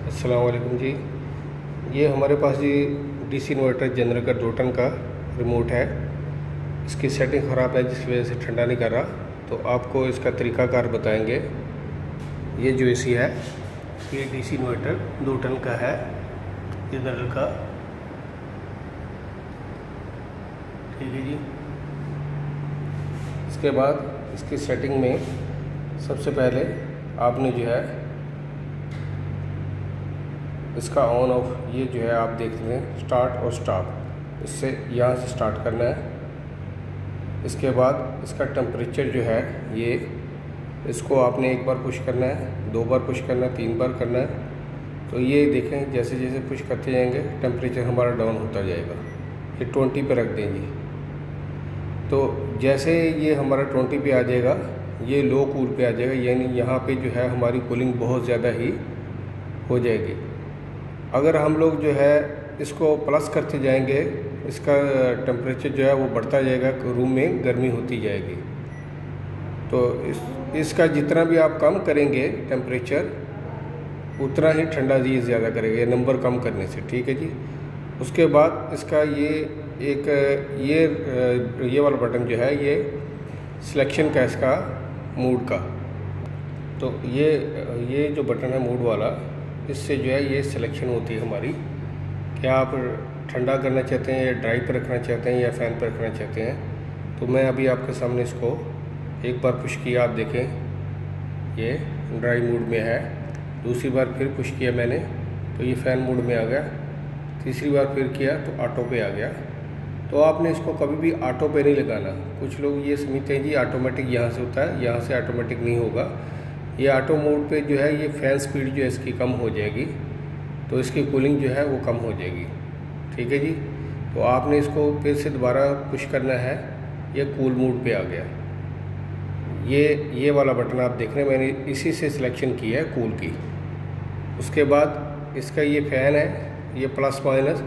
अस्सलाम वालेकुम जी। ये हमारे पास जी डीसी इन्वर्टर जनरल का 2 टन का रिमोट है। इसकी सेटिंग ख़राब है जिसकी वजह से ठंडा नहीं कर रहा, तो आपको इसका तरीक़ाकार बताएंगे। ये जो एसी है ये डीसी इन्वर्टर 2 टन का है जनरल का, ठीक है जी। इसके बाद इसकी सेटिंग में सबसे पहले आपने जो है इसका ऑन ऑफ ये जो है आप देख लें स्टार्ट और स्टॉप, इससे यहाँ से स्टार्ट करना है। इसके बाद इसका टेम्परेचर जो है ये इसको आपने 1 बार पुश करना है, 2 बार पुश करना है, 3 बार करना है। तो ये देखें जैसे जैसे पुश करते जाएंगे टेम्परेचर हमारा डाउन होता जाएगा। ये 20 पे रख देंगे, तो जैसे ये हमारा 20 पे आ जाएगा ये लो कूल पे आ जाएगा, यानी यहाँ पे जो है हमारी कूलिंग बहुत ज़्यादा ही हो जाएगी। अगर हम लोग जो है इसको प्लस करते जाएंगे इसका टेम्परेचर जो है वो बढ़ता जाएगा, रूम में गर्मी होती जाएगी। तो इसका जितना भी आप कम करेंगे टेम्परेचर उतना ही ठंडा जी ज़्यादा करेगा, ये नंबर कम करने से, ठीक है जी। उसके बाद इसका ये वाला बटन जो है ये सिलेक्शन का इसका मूड का, तो ये जो बटन है मूड वाला, इससे जो है ये सिलेक्शन होती है हमारी, क्या आप ठंडा करना चाहते हैं या ड्राई पर रखना चाहते हैं या फ़ैन पर रखना चाहते हैं। तो मैं अभी आपके सामने इसको 1 बार पुश किया, आप देखें ये ड्राई मूड में है। दूसरी बार फिर पुश किया मैंने तो ये फ़ैन मूड में आ गया। तीसरी बार फिर किया तो ऑटो पे आ गया। तो आपने इसको कभी भी ऑटो पे नहीं लगाना। कुछ लोग ये समझते हैं जी ऑटोमेटिक यहाँ से होता है, यहाँ से ऑटोमेटिक नहीं होगा। ये ऑटो मोड पे जो है ये फ़ैन स्पीड जो है इसकी कम हो जाएगी, तो इसकी कूलिंग जो है वो कम हो जाएगी, ठीक है जी। तो आपने इसको फिर से दोबारा पुश करना है, ये कूल मोड पे आ गया। ये वाला बटन आप देख रहे हैं, मैंने इसी से सिलेक्शन की है कूल की। उसके बाद इसका ये फ़ैन है, ये प्लस माइनस,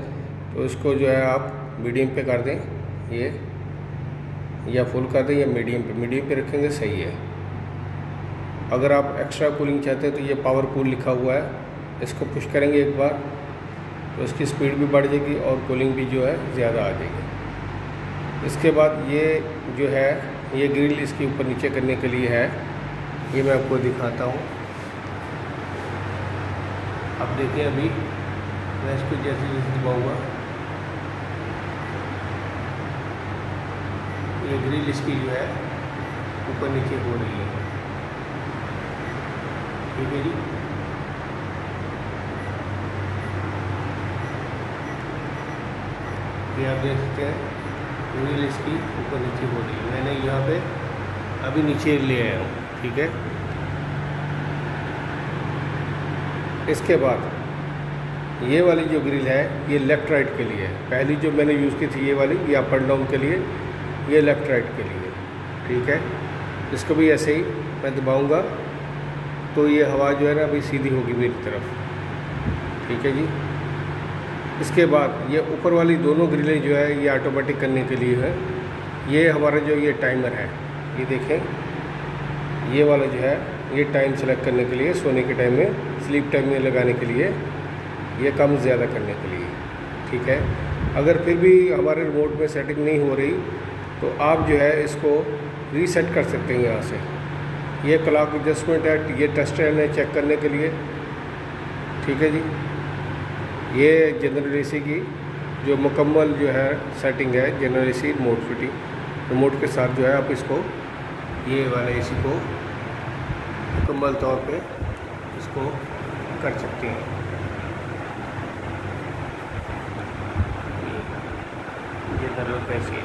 तो इसको जो है आप मीडियम पे कर दें ये, या फुल कर दें या मीडियम पे रखेंगे सही है। अगर आप एक्स्ट्रा कूलिंग चाहते हैं तो ये पावर कूल लिखा हुआ है, इसको पुश करेंगे 1 बार तो इसकी स्पीड भी बढ़ जाएगी और कूलिंग भी जो है ज़्यादा आ जाएगी। इसके बाद ये जो है ये ग्रिल इसके ऊपर नीचे करने के लिए है, ये मैं आपको दिखाता हूँ। अब देखिए अभी मैं इसको जैसे जैसे दबाऊँगा ये ग्रिल इसकी जो है ऊपर नीचे हो रही है, ठीक है जी। ये आप देख सकते हैं ग्रिल इसकी ऊपर नीचे हो रही है। मैंने यहाँ पे अभी नीचे ले आया हूँ, ठीक है। इसके बाद ये वाली जो ग्रिल है ये लेफ़्ट राइट के लिए है। पहली जो मैंने यूज़ की थी ये वाली, ये अप एंड डाउन के लिए, ये लेफ़्ट राइट के लिए, ठीक है। इसको भी ऐसे ही मैं दबाऊँगा तो ये हवा जो है ना अभी सीधी होगी मेरी तरफ, ठीक है जी। इसके बाद ये ऊपर वाली दोनों ग्रिलें जो है ये ऑटोमेटिक करने के लिए है। ये हमारा जो ये टाइमर है, ये देखें ये वाला जो है ये टाइम सेलेक्ट करने के लिए, सोने के टाइम में, स्लीप टाइम में लगाने के लिए, ये कम ज़्यादा करने के लिए, ठीक है। अगर फिर भी हमारे रिमोट में सेटिंग नहीं हो रही तो आप जो है इसको रीसेट कर सकते हैं यहाँ से। ये क्लॉक एडजस्टमेंट है, ये टेस्टर है चेक करने के लिए, ठीक है जी। ये जनरल एसी की जो मुकम्मल जो है सेटिंग है, general AC remote fitting remote के साथ जो है आप इसको ये वाले एसी को मुकम्मल तौर पे इसको कर सकते हैं। ये जनरल पैसे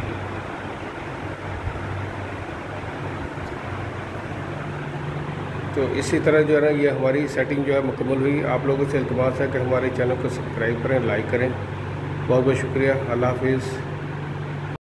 तो इसी तरह जो है ना ये हमारी सेटिंग जो है मुकम्मल हुई। आप लोगों से इल्तिमास है कि हमारे चैनल को सब्सक्राइब करें, लाइक करें। बहुत बहुत शुक्रिया। अल्लाह हाफिज़।